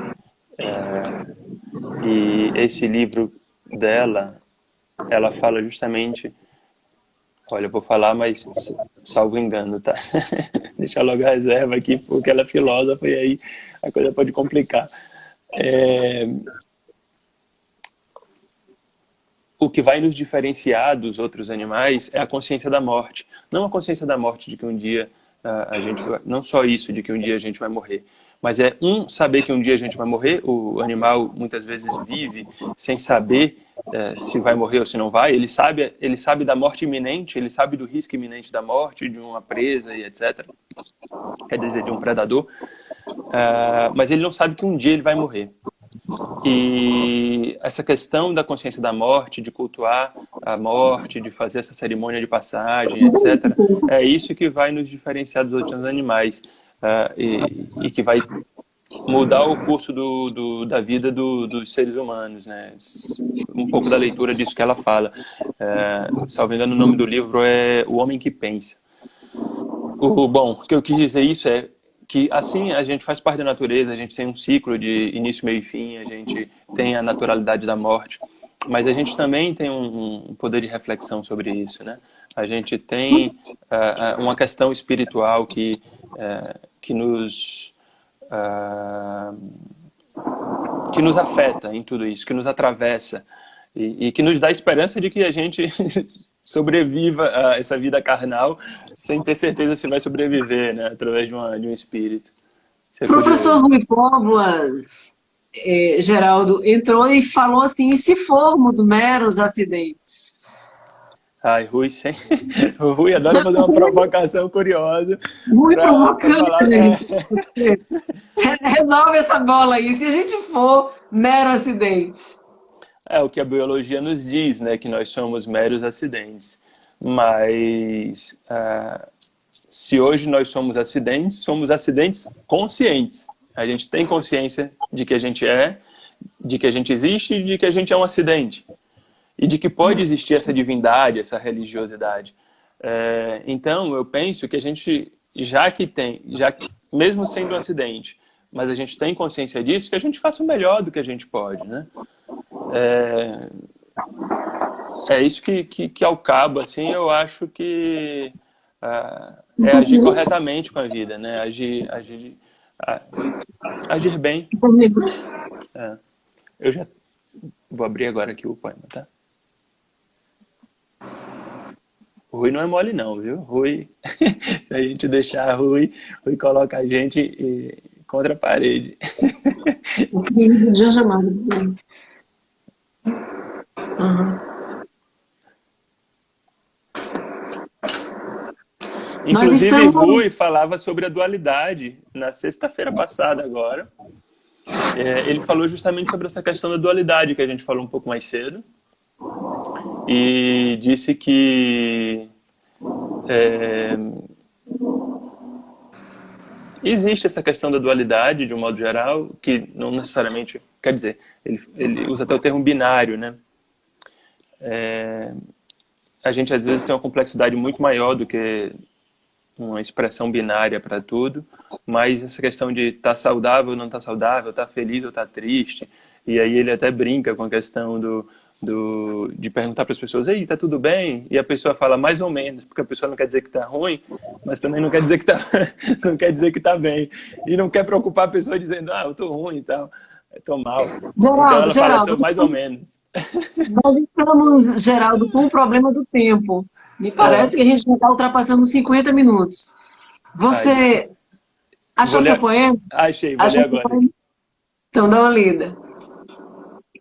e esse livro dela, ela fala justamente, olha, eu vou falar, mas salvo engano, tá? Deixa logo a reserva aqui, porque ela é filósofa e aí a coisa pode complicar. O que vai nos diferenciar dos outros animais é a consciência da morte. Não a consciência da morte de que um dia a gente, não só isso de que um dia a gente vai morrer, mas é saber que um dia a gente vai morrer. O animal muitas vezes vive sem saber se vai morrer ou se não vai. Ele sabe da morte iminente, ele sabe do risco iminente da morte, de uma presa e etc. Quer dizer, de um predador. Mas ele não sabe que um dia ele vai morrer. E essa questão da consciência da morte, de cultuar a morte, de fazer essa cerimônia de passagem, etc., é isso que vai nos diferenciar dos outros animais, e que vai mudar o curso da vida dos seres humanos, né? Um pouco da leitura disso que ela fala. Salvo engano, o nome do livro é O Homem que Pensa. Bom, o que eu quis dizer isso é que, assim, a gente faz parte da natureza, a gente tem um ciclo de início, meio e fim, a gente tem a naturalidade da morte, mas a gente também tem um poder de reflexão sobre isso, né? A gente tem uma questão espiritual que nos afeta em tudo isso, que nos atravessa e que nos dá esperança de que a gente sobreviva a essa vida carnal sem ter certeza se vai sobreviver, né, através de um espírito. Professor Rui Póvoas, Geraldo, entrou e falou assim, e se formos meros acidentes? Ai, Rui, o Rui adora fazer uma provocação curiosa. Muito provocante, gente. Resolve essa bola aí, se a gente for mero acidente. É o que a biologia nos diz, né? Que nós somos meros acidentes. Mas se hoje nós somos acidentes conscientes. A gente tem consciência de que a gente de que a gente existe e de que a gente é um acidente. E de que pode existir essa divindade, essa religiosidade. Então, eu penso que a gente, mesmo sendo um acidente, mas a gente tem consciência disso, que a gente faça o melhor do que a gente pode, né? É isso que ao cabo, assim, eu acho que é agir corretamente com a vida, né? Agir bem. Eu já vou abrir agora aqui o poema, tá? O Rui não é mole não, viu? Rui, se a gente deixar Rui coloca a gente contra a parede. O querido dia chamado. Inclusive, Rui falava sobre a dualidade na sexta-feira passada agora. Ele falou justamente sobre essa questão da dualidade que a gente falou um pouco mais cedo. E disse que existe essa questão da dualidade, de um modo geral, que não necessariamente... Quer dizer, ele usa até o termo binário, né? A gente, às vezes, tem uma complexidade muito maior do que uma expressão binária para tudo, mas essa questão de estar saudável ou não estar saudável, estar feliz ou estar triste, e aí ele até brinca com a questão de perguntar para as pessoas, ei, tá tudo bem? E a pessoa fala mais ou menos, porque a pessoa não quer dizer que tá ruim, mas também não quer dizer que tá, não quer dizer que tá bem. E não quer preocupar a pessoa dizendo, eu tô ruim e tal, tô mal. Geraldo, então ela fala mais ou menos. Nós estamos, Geraldo, com o problema do tempo. Me parece que a gente já está ultrapassando os 50 minutos. Você achou seu poema? Achei, vou ler agora. Então dá uma lida.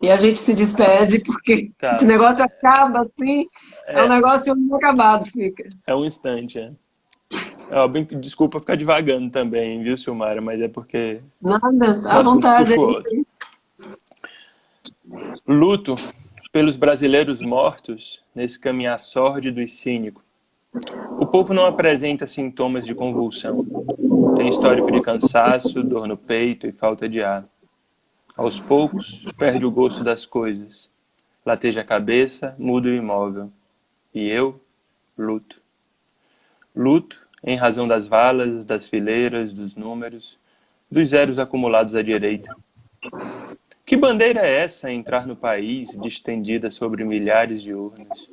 E a gente se despede, porque esse negócio acaba assim, é um negócio inacabado, fica. É um instante, Desculpa ficar devagando também, viu, Silmara? Mas é porque... Nada, à vontade. Luto pelos brasileiros mortos nesse caminhar sórdido e cínico. O povo não apresenta sintomas de convulsão. Tem histórico de cansaço, dor no peito e falta de ar. Aos poucos, perde o gosto das coisas. Lateja a cabeça, mudo e imóvel. E eu, luto. Luto em razão das valas, das fileiras, dos números, dos zeros acumulados à direita. Que bandeira é essa a entrar no país, distendida sobre milhares de urnas?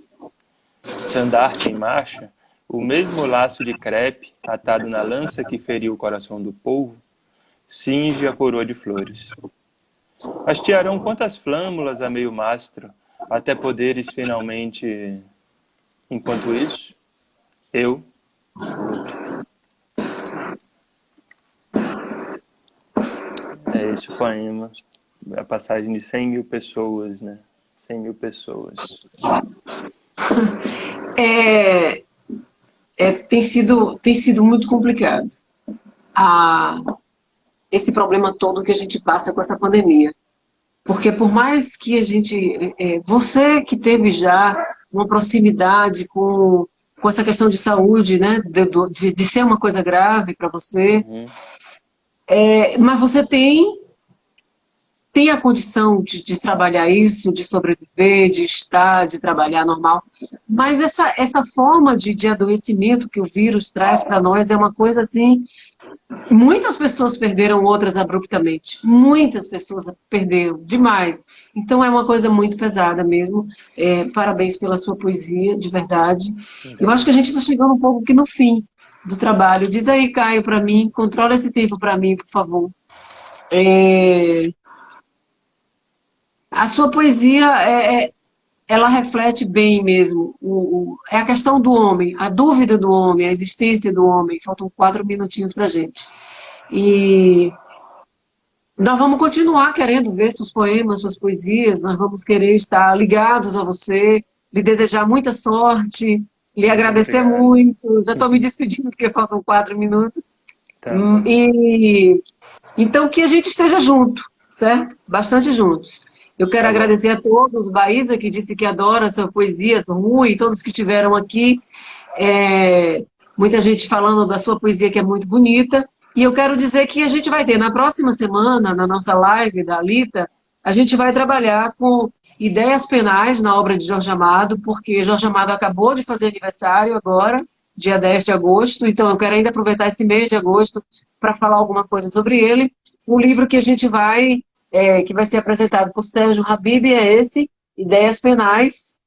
Estandarte em marcha, o mesmo laço de crepe, atado na lança que feriu o coração do povo, cinge a coroa de flores. Hastearão quantas flâmulas a meio mastro, até poderes finalmente... Enquanto isso, eu luto. É esse o poema. A passagem de 100 mil pessoas, né? 100 mil pessoas. Tem sido muito complicado esse problema todo que a gente passa com essa pandemia. Porque por mais que a gente... você que teve já uma proximidade com essa questão de saúde, né? De ser uma coisa grave para você, mas você tem a condição de trabalhar isso, de sobreviver, de estar, de trabalhar normal. Mas essa forma de adoecimento que o vírus traz para nós é uma coisa assim... Muitas pessoas perderam outras abruptamente. Muitas pessoas perderam demais. Então é uma coisa muito pesada mesmo. Parabéns pela sua poesia, de verdade. Eu acho que a gente está chegando um pouco aqui no fim do trabalho. Diz aí, Caio, para mim, controla esse tempo para mim, por favor. A sua poesia ela reflete bem mesmo. É a questão do homem, a dúvida do homem, a existência do homem. Faltam 4 minutinhos para a gente. E nós vamos continuar querendo ver seus poemas, suas poesias, nós vamos querer estar ligados a você, lhe desejar muita sorte, lhe agradecer muito. Já estou me despedindo porque faltam 4 minutos. Tá. Então que a gente esteja junto, certo? Bastante juntos. Eu quero agradecer a todos, Baísa, que disse que adora a sua poesia, Rui, todos que estiveram aqui. Muita gente falando da sua poesia que é muito bonita. E eu quero dizer que a gente vai ter, na próxima semana, na nossa live da Alita, a gente vai trabalhar com ideias penais na obra de Jorge Amado, porque Jorge Amado acabou de fazer aniversário agora, dia 10 de agosto, então eu quero ainda aproveitar esse mês de agosto para falar alguma coisa sobre ele. O livro que a gente que vai ser apresentado por Sérgio Habib é esse, Ideias Penais,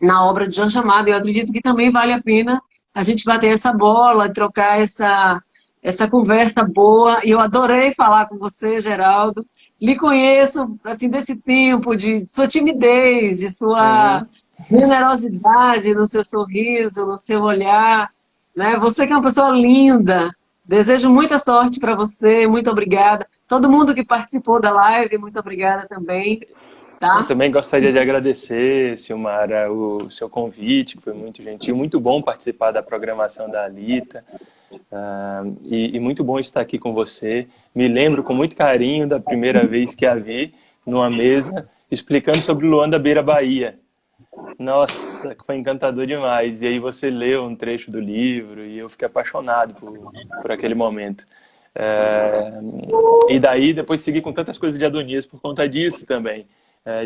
na obra de Jorge Amado. Eu acredito que também vale a pena a gente bater essa bola, trocar essa conversa boa. E eu adorei falar com você, Geraldo. Lhe conheço, assim, desse tempo, de sua timidez, de sua generosidade no seu sorriso, no seu olhar, né? Você que é uma pessoa linda. Desejo muita sorte para você, muito obrigada. Todo mundo que participou da live, muito obrigada também. Tá? Eu também gostaria de agradecer, Silmara, o seu convite, que foi muito gentil, muito bom participar da programação da Alita, e muito bom estar aqui com você. Me lembro com muito carinho da primeira vez que a vi numa mesa, explicando sobre Luanda Beira Bahia. Nossa, foi encantador demais. E aí você leu um trecho do livro e eu fiquei apaixonado por aquele momento. E daí depois segui com tantas coisas de Adonias por conta disso também.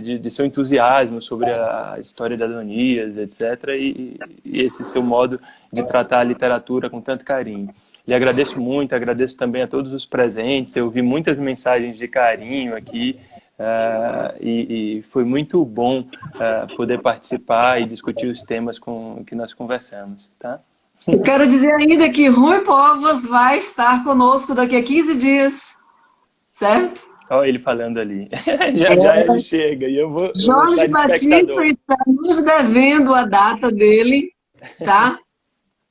De seu entusiasmo sobre a história de Adonias, etc. E esse seu modo de tratar a literatura com tanto carinho. Lhe agradeço muito, agradeço também a todos os presentes. Eu vi muitas mensagens de carinho aqui. E foi muito bom poder participar e discutir os temas que nós conversamos, tá? Eu quero dizer ainda que Rui Povos vai estar conosco daqui a 15 dias, certo? Olha ele falando ali. Já ele chega e eu vou Jorge Batista está nos devendo a data dele, tá?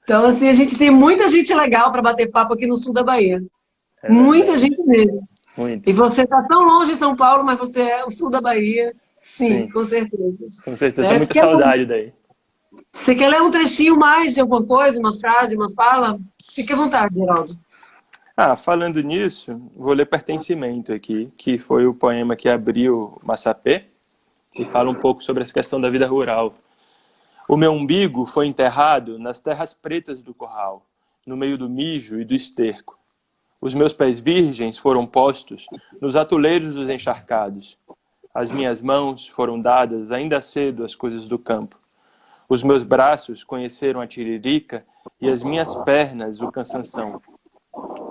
Então, assim, a gente tem muita gente legal para bater papo aqui no sul da Bahia. Muita gente mesmo. Muito. E você está tão longe de São Paulo, mas você é o sul da Bahia. Sim. Com certeza. Com certeza, tenho muita saudade daí. Você quer ler um trechinho mais de alguma coisa, uma frase, uma fala? Fique à vontade, Geraldo. Falando nisso, vou ler Pertencimento aqui, que foi o poema que abriu Massapê, e fala um pouco sobre essa questão da vida rural. O meu umbigo foi enterrado nas terras pretas do curral, no meio do mijo e do esterco. Os meus pés virgens foram postos nos atoleiros dos encharcados. As minhas mãos foram dadas ainda cedo às coisas do campo. Os meus braços conheceram a tiririca e as minhas pernas o cansanção.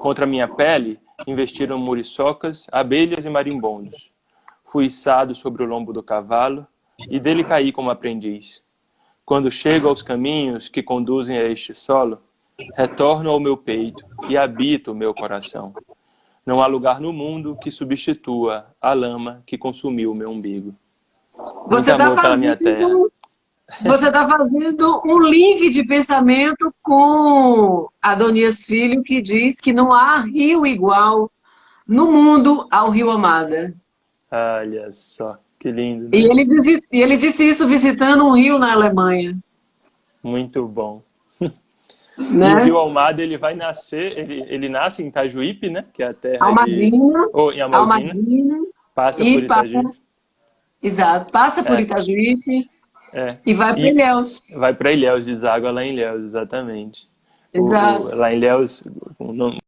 Contra minha pele investiram muriçocas, abelhas e marimbondos. Fui içado sobre o lombo do cavalo e dele caí como aprendiz. Quando chego aos caminhos que conduzem a este solo, retorno ao meu peito e habito o meu coração. Não há lugar no mundo que substitua a lama que consumiu o meu umbigo. Muito amor pela minha terra. Você está fazendo um link de pensamento com Adonias Filho, que diz que não há rio igual no mundo ao Rio Amada. Olha só, que lindo, E né? ele disse isso visitando um rio na Alemanha, Muito bom. E o né? Rio Almada, ele vai nascer, ele nasce em Itajuípe, né? Que é a terra de... Almadina, Ou em Amaldina, Almadina, passa por e passa, Itajuípe. exato, passa por É, Itajuípe é. e vai para E Ilhéus. vai para Ilhéus, deságua lá em Ilhéus, exatamente. Exato. Lá em Ilhéus,